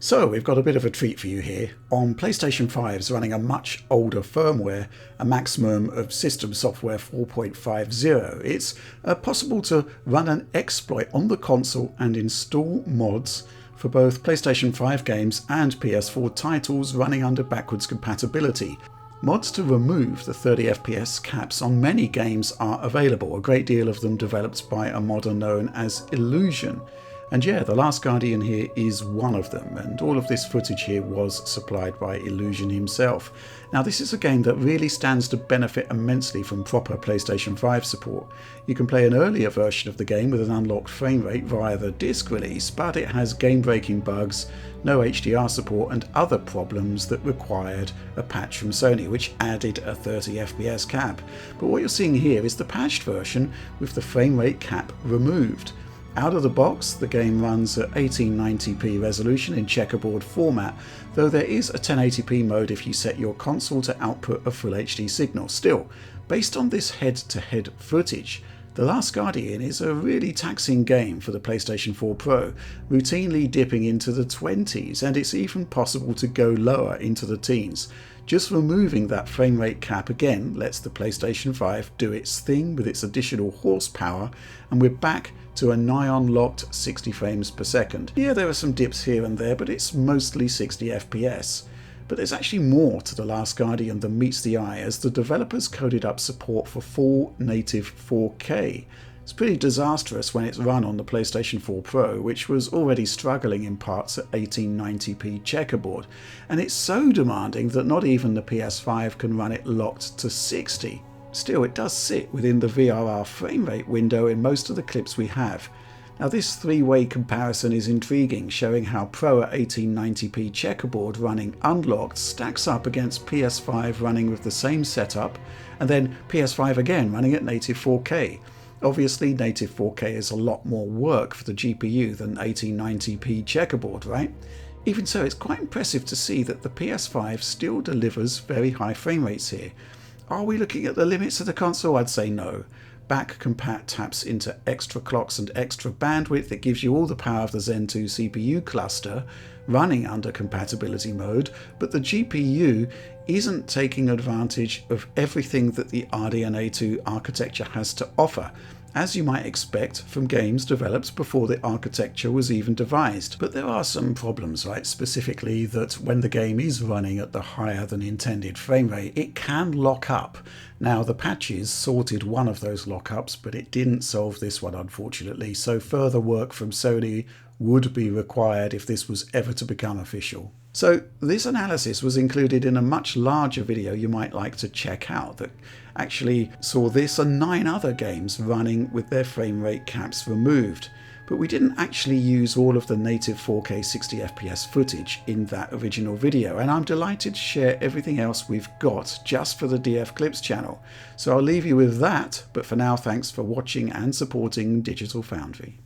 So we've got a bit of a treat for you here. On PlayStation 5's running a much older firmware, a maximum of System Software 4.50, it's possible to run an exploit on the console and install mods for both PlayStation 5 games and PS4 titles running under backwards compatibility. Mods to remove the 30 FPS caps on many games are available, a great deal of them developed by a modder known as Illusion. And yeah, The Last Guardian here is one of them, and all of this footage here was supplied by Illusion himself. Now this is a game that really stands to benefit immensely from proper PlayStation 5 support. You can play an earlier version of the game with an unlocked frame rate via the disc release, but it has game-breaking bugs, no HDR support and other problems that required a patch from Sony, which added a 30 FPS cap. But what you're seeing here is the patched version with the frame rate cap removed. Out of the box, the game runs at 1890p resolution in checkerboard format, though there is a 1080p mode if you set your console to output a full HD signal. Still, based on this head-to-head footage, The Last Guardian is a really taxing game for the PlayStation 4 Pro, routinely dipping into the 20s, and it's even possible to go lower into the teens. Just removing that frame rate cap again lets the PlayStation 5 do its thing with its additional horsepower, and we're back to a nigh-on-locked 60 frames per second. Yeah, there are some dips here and there, but it's mostly 60 FPS. But there's actually more to The Last Guardian than meets the eye, as the developers coded up support for full native 4K. It's pretty disastrous when it's run on the PlayStation 4 Pro, which was already struggling in parts at 1890p checkerboard, and it's so demanding that not even the PS5 can run it locked to 60. Still, it does sit within the VRR frame rate window in most of the clips we have. Now this three-way comparison is intriguing, showing how Pro at 1890p checkerboard running unlocked stacks up against PS5 running with the same setup, and then PS5 again running at native 4K. Obviously native 4K is a lot more work for the GPU than 1890p checkerboard, right? Even so, it's quite impressive to see that the PS5 still delivers very high frame rates here. Are we looking at the limits of the console? I'd say no. Back compat taps into extra clocks and extra bandwidth. It gives you all the power of the Zen 2 CPU cluster running under compatibility mode, but the GPU isn't taking advantage of everything that the RDNA 2 architecture has to offer, as you might expect from games developed before the architecture was even devised. But there are some problems, right? Specifically that when the game is running at the higher than intended frame rate, it can lock up. Now the patches sorted one of those lockups, but it didn't solve this one unfortunately, so further work from Sony would be required if this was ever to become official. So this analysis was included in a much larger video you might like to check out that actually saw this and 9 other games running with their frame rate caps removed. But we didn't actually use all of the native 4K 60 FPS footage in that original video, and I'm delighted to share everything else we've got just for the DF Clips channel. So I'll leave you with that, but for now thanks for watching and supporting Digital Foundry.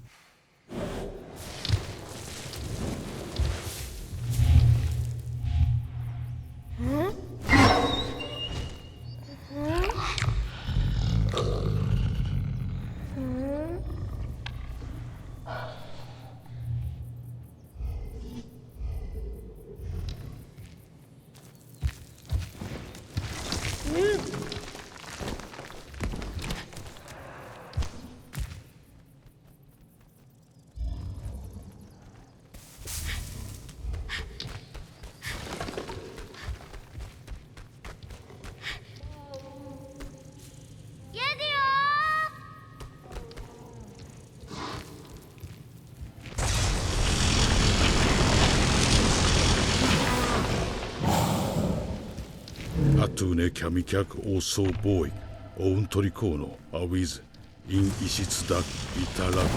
Atune Kamikak also boy, own Torikono, always in Ishitsudak Itarak,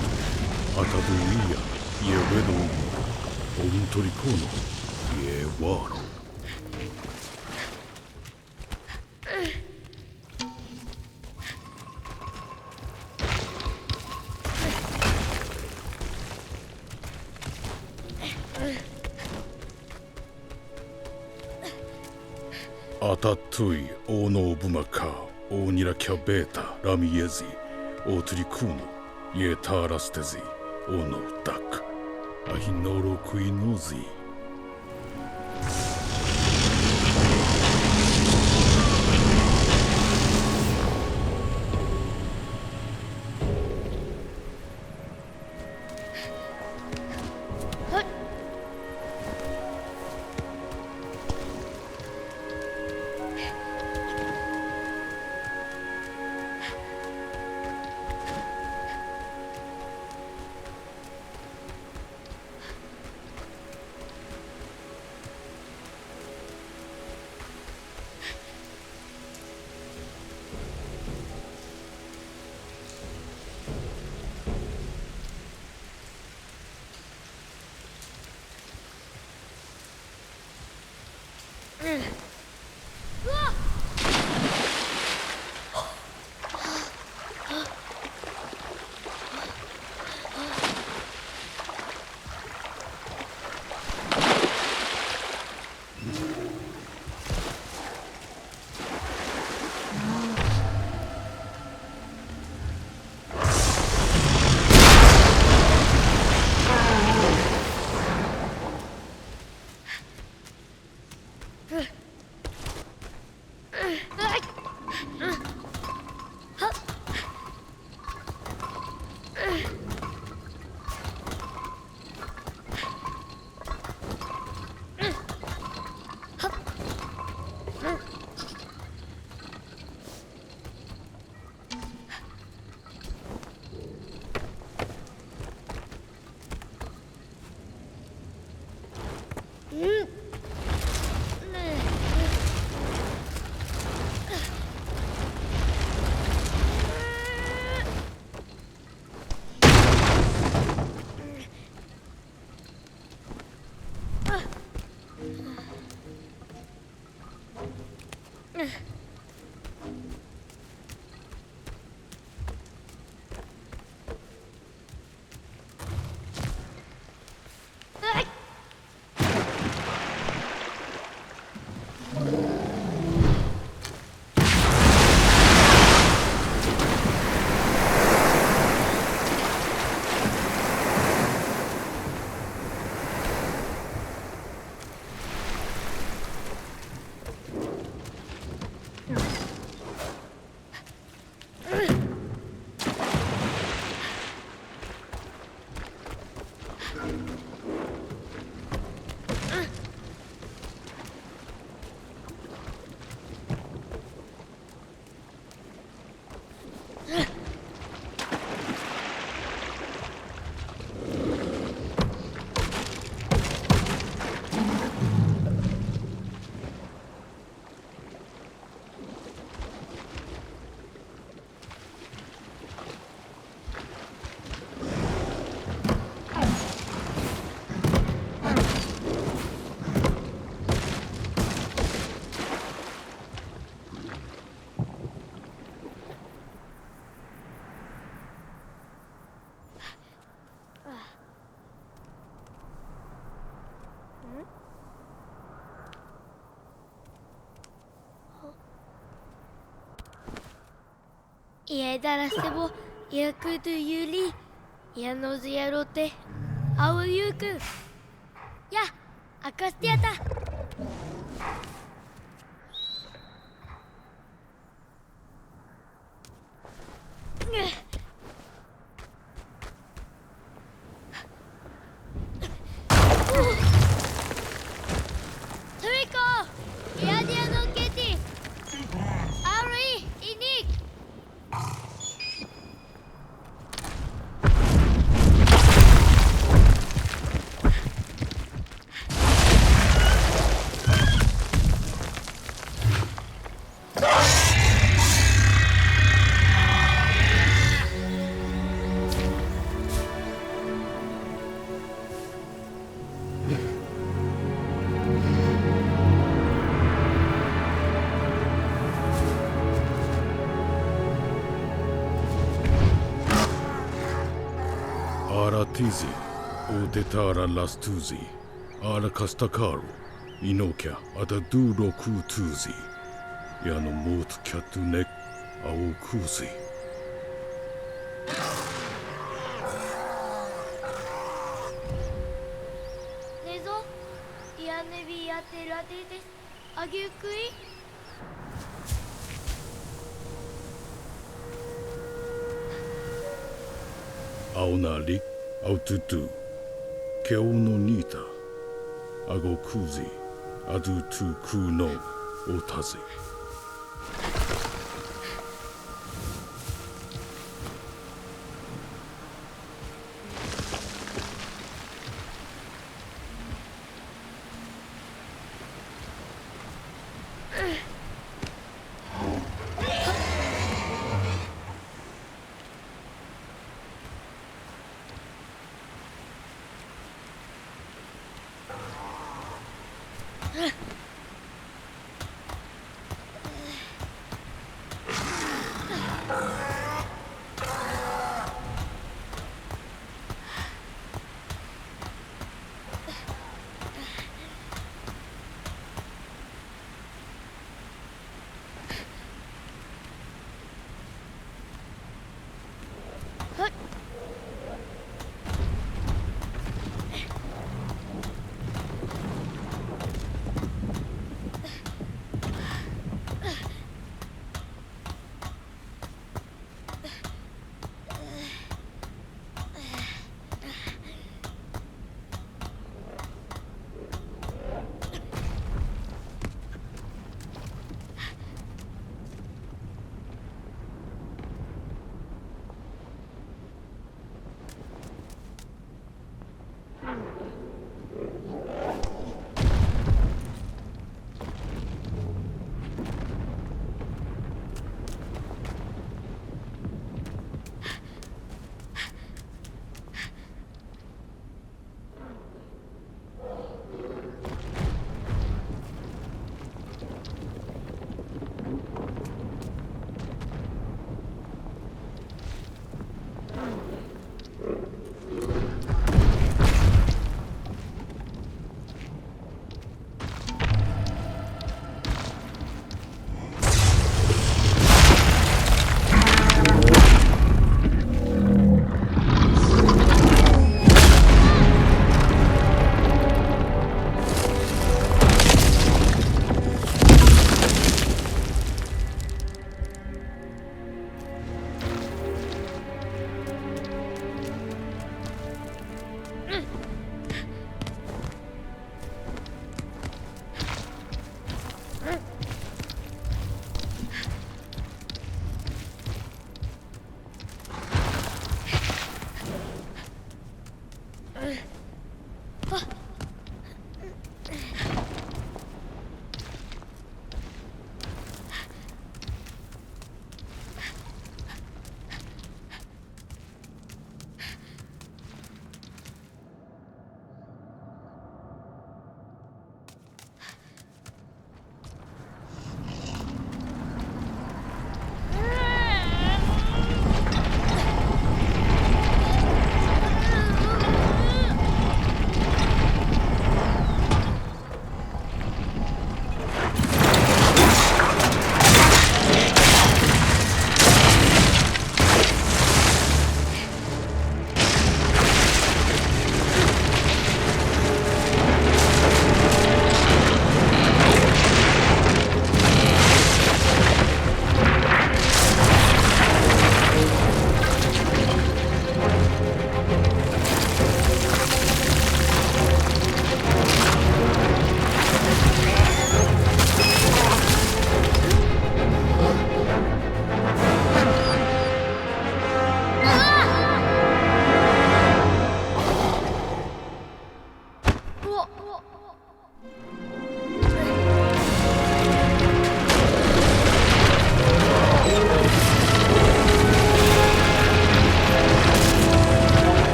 Ataduia, ye wedo, own Torikono, ye war. アタトゥイ、オーノーブマカー、オーニラキャベータ、ラミエズィ、オートリクーノ、イエターラステズィ、オーノーダック、アヒノロクイノズィ。Iedara sebo yakudu yuli yanozu yarote awu yuku ya akastiata. Toriko iadia no keti Ari inik. Aratizi, Odetara Lastuzi, Arakastakaru, Inokia, Ataduro Kutuzi, Yano Mot Katunek, Aokuzi. Nezo ianebi yaterate desu. Agyukui. Aonari, Aututu, Keo no Nita, Agokuzi, Adutu Kuno, Otazi.